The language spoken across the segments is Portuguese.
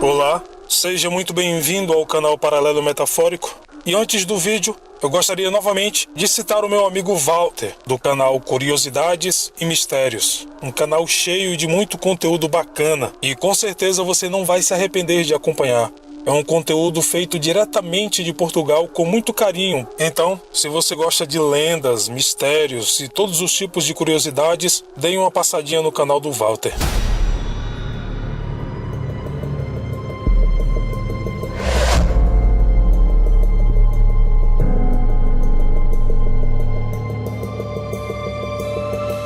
Olá, seja muito bem-vindo ao canal Paralelo Metafórico. E antes do vídeo, eu gostaria novamente de citar o meu amigo Walter, do canal Curiosidades e Mistérios. Um canal cheio de muito conteúdo bacana e com certeza você não vai se arrepender de acompanhar. É um conteúdo feito diretamente de Portugal com muito carinho. Então, se você gosta de lendas, mistérios e todos os tipos de curiosidades, deem uma passadinha no canal do Walter.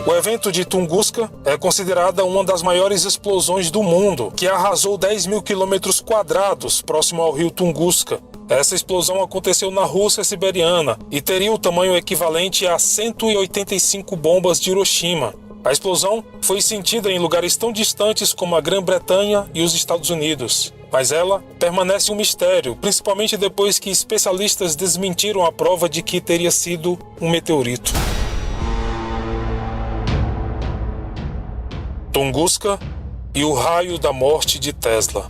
O evento de Tunguska é considerada uma das maiores explosões do mundo, que arrasou 10 mil quilômetros quadrados próximo ao rio Tunguska. Essa explosão aconteceu na Rússia siberiana e teria o tamanho equivalente a 185 bombas de Hiroshima. A explosão foi sentida em lugares tão distantes como a Grã-Bretanha e os Estados Unidos. Mas ela permanece um mistério, principalmente depois que especialistas desmentiram a prova de que teria sido um meteorito. Tunguska e o raio da morte de Tesla.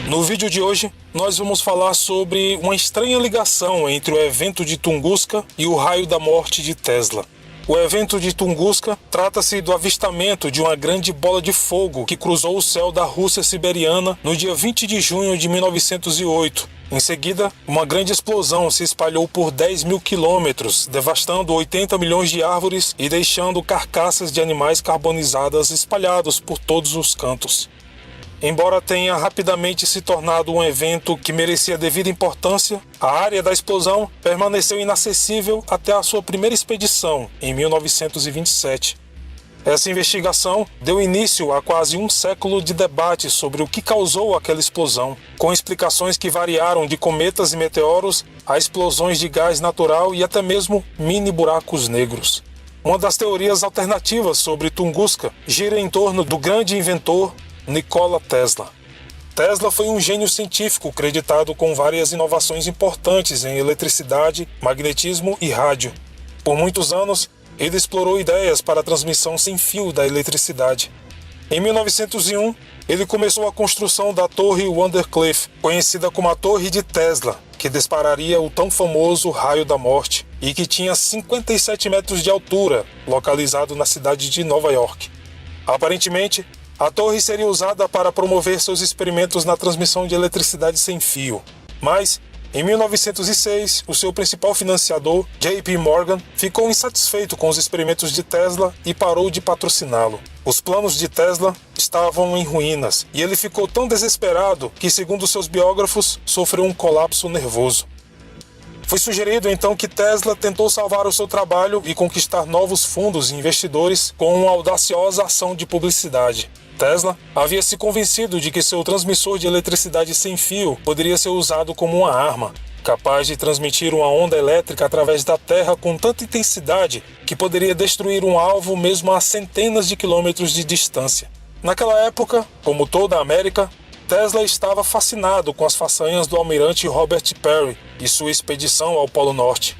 No vídeo de hoje, nós vamos falar sobre uma estranha ligação entre o evento de Tunguska e o raio da morte de Tesla. O evento de Tunguska trata-se do avistamento de uma grande bola de fogo que cruzou o céu da Rússia siberiana no dia 20 de junho de 1908. Em seguida, uma grande explosão se espalhou por 10 mil quilômetros, devastando 80 milhões de árvores e deixando carcaças de animais carbonizadas espalhados por todos os cantos. Embora tenha rapidamente se tornado um evento que merecia devida importância, a área da explosão permaneceu inacessível até a sua primeira expedição, em 1927. Essa investigação deu início a quase um século de debate sobre o que causou aquela explosão, com explicações que variaram de cometas e meteoros a explosões de gás natural e até mesmo mini buracos negros. Uma das teorias alternativas sobre Tunguska gira em torno do grande inventor Nikola Tesla. Tesla foi um gênio científico creditado com várias inovações importantes em eletricidade, magnetismo e rádio. Por muitos anos, ele explorou ideias para a transmissão sem fio da eletricidade. Em 1901, ele começou a construção da Torre Vandercliff, conhecida como a Torre de Tesla, que dispararia o tão famoso raio da morte e que tinha 57 metros de altura, localizado na cidade de Nova York. Aparentemente, a torre seria usada para promover seus experimentos na transmissão de eletricidade sem fio. Mas, em 1906, o seu principal financiador, J.P. Morgan, ficou insatisfeito com os experimentos de Tesla e parou de patrociná-lo. Os planos de Tesla estavam em ruínas e ele ficou tão desesperado que, segundo seus biógrafos, sofreu um colapso nervoso. Foi sugerido então que Tesla tentou salvar o seu trabalho e conquistar novos fundos e investidores com uma audaciosa ação de publicidade. Tesla havia se convencido de que seu transmissor de eletricidade sem fio poderia ser usado como uma arma, capaz de transmitir uma onda elétrica através da Terra com tanta intensidade que poderia destruir um alvo mesmo a centenas de quilômetros de distância. Naquela época, como toda a América, Tesla estava fascinado com as façanhas do almirante Robert Peary e sua expedição ao Polo Norte.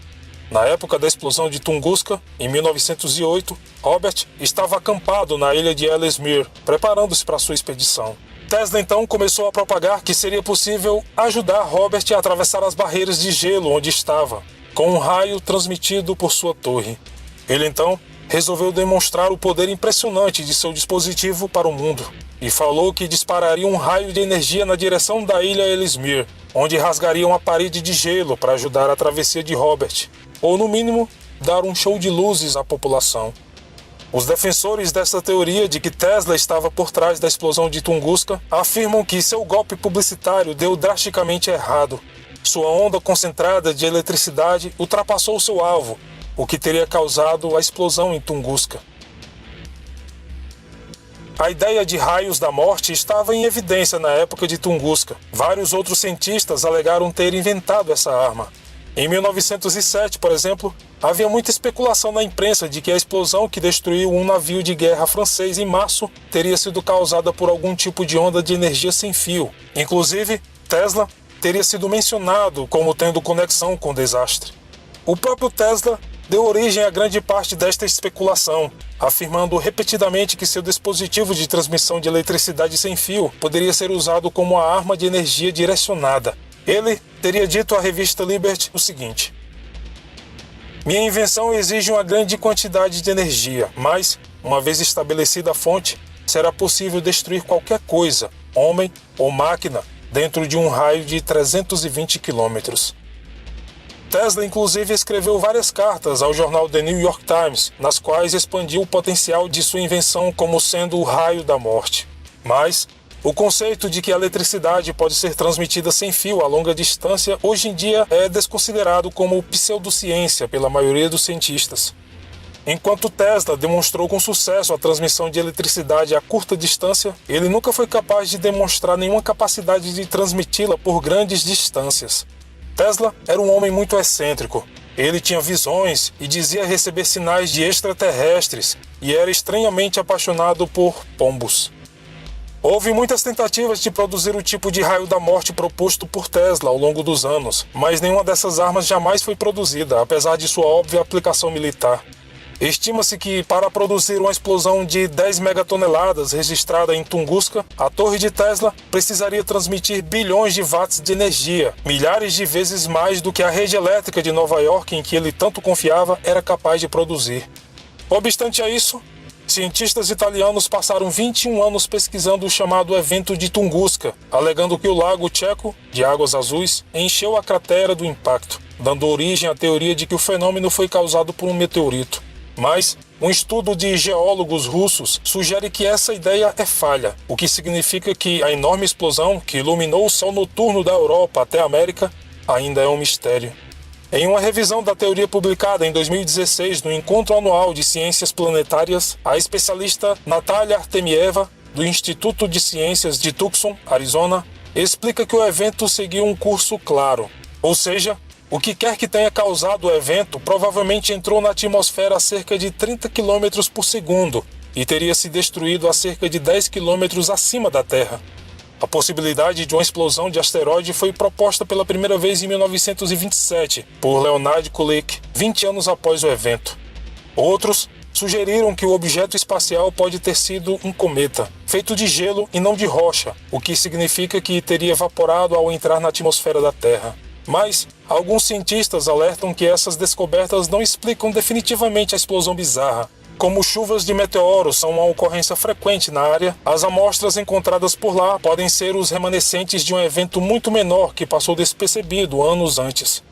Na época da explosão de Tunguska, em 1908, Robert estava acampado na ilha de Ellesmere, preparando-se para sua expedição. Tesla então começou a propagar que seria possível ajudar Robert a atravessar as barreiras de gelo onde estava, com um raio transmitido por sua torre. Ele então resolveu demonstrar o poder impressionante de seu dispositivo para o mundo e falou que dispararia um raio de energia na direção da ilha Ellesmere, onde rasgaria uma parede de gelo para ajudar a travessia de Robert, ou no mínimo, dar um show de luzes à população. Os defensores dessa teoria de que Tesla estava por trás da explosão de Tunguska afirmam que seu golpe publicitário deu drasticamente errado. Sua onda concentrada de eletricidade ultrapassou seu alvo, o que teria causado a explosão em Tunguska. A ideia de raios da morte estava em evidência na época de Tunguska. Vários outros cientistas alegaram ter inventado essa arma. Em 1907, por exemplo, havia muita especulação na imprensa de que a explosão que destruiu um navio de guerra francês em março teria sido causada por algum tipo de onda de energia sem fio. Inclusive, Tesla teria sido mencionado como tendo conexão com o desastre. O próprio Tesla deu origem a grande parte desta especulação, afirmando repetidamente que seu dispositivo de transmissão de eletricidade sem fio poderia ser usado como uma arma de energia direcionada. Ele teria dito à revista Liberty o seguinte: "Minha invenção exige uma grande quantidade de energia, mas, uma vez estabelecida a fonte, será possível destruir qualquer coisa, homem ou máquina, dentro de um raio de 320 quilômetros." Tesla, inclusive, escreveu várias cartas ao jornal The New York Times, nas quais expandiu o potencial de sua invenção como sendo o raio da morte. Mas o conceito de que a eletricidade pode ser transmitida sem fio a longa distância hoje em dia é desconsiderado como pseudociência pela maioria dos cientistas. Enquanto Tesla demonstrou com sucesso a transmissão de eletricidade a curta distância, ele nunca foi capaz de demonstrar nenhuma capacidade de transmiti-la por grandes distâncias. Tesla era um homem muito excêntrico. Ele tinha visões e dizia receber sinais de extraterrestres e era estranhamente apaixonado por pombos. Houve muitas tentativas de produzir o tipo de raio da morte proposto por Tesla ao longo dos anos, mas nenhuma dessas armas jamais foi produzida, apesar de sua óbvia aplicação militar. Estima-se que, para produzir uma explosão de 10 megatoneladas registrada em Tunguska, a torre de Tesla precisaria transmitir bilhões de watts de energia, milhares de vezes mais do que a rede elétrica de Nova York em que ele tanto confiava era capaz de produzir. Obstante a isso, cientistas italianos passaram 21 anos pesquisando o chamado evento de Tunguska, alegando que o lago Tcheco, de águas azuis, encheu a cratera do impacto, dando origem à teoria de que o fenômeno foi causado por um meteorito. Mas um estudo de geólogos russos sugere que essa ideia é falha, o que significa que a enorme explosão que iluminou o céu noturno da Europa até a América ainda é um mistério. Em uma revisão da teoria publicada em 2016 no Encontro Anual de Ciências Planetárias, a especialista Natalia Artemieva, do Instituto de Ciências de Tucson, Arizona, explica que o evento seguiu um curso claro, ou seja, o que quer que tenha causado o evento provavelmente entrou na atmosfera a cerca de 30 km por segundo e teria se destruído a cerca de 10 km acima da Terra. A possibilidade de uma explosão de asteroide foi proposta pela primeira vez em 1927 por Leonard Kulik, 20 anos após o evento. Outros sugeriram que o objeto espacial pode ter sido um cometa, feito de gelo e não de rocha, o que significa que teria evaporado ao entrar na atmosfera da Terra. Mas alguns cientistas alertam que essas descobertas não explicam definitivamente a explosão bizarra. Como chuvas de meteoros são uma ocorrência frequente na área, as amostras encontradas por lá podem ser os remanescentes de um evento muito menor que passou despercebido anos antes.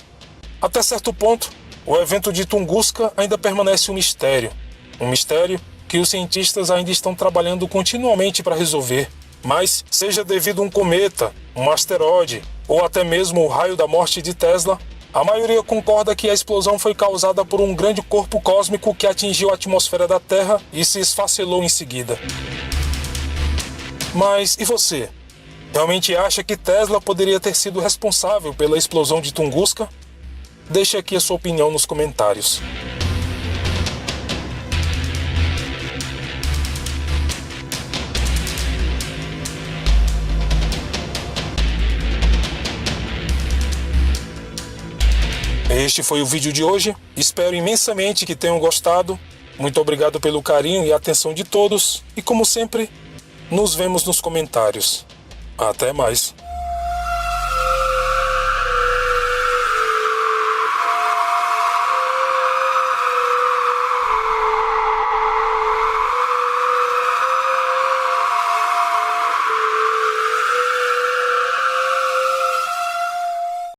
Até certo ponto, o evento de Tunguska ainda permanece um mistério. Um mistério que os cientistas ainda estão trabalhando continuamente para resolver. Mas, seja devido a um cometa, um asteroide ou até mesmo o raio da morte de Tesla, a maioria concorda que a explosão foi causada por um grande corpo cósmico que atingiu a atmosfera da Terra e se esfacelou em seguida. Mas e você? Realmente acha que Tesla poderia ter sido responsável pela explosão de Tunguska? Deixe aqui a sua opinião nos comentários. Este foi o vídeo de hoje, espero imensamente que tenham gostado, muito obrigado pelo carinho e atenção de todos, e como sempre, nos vemos nos comentários. Até mais!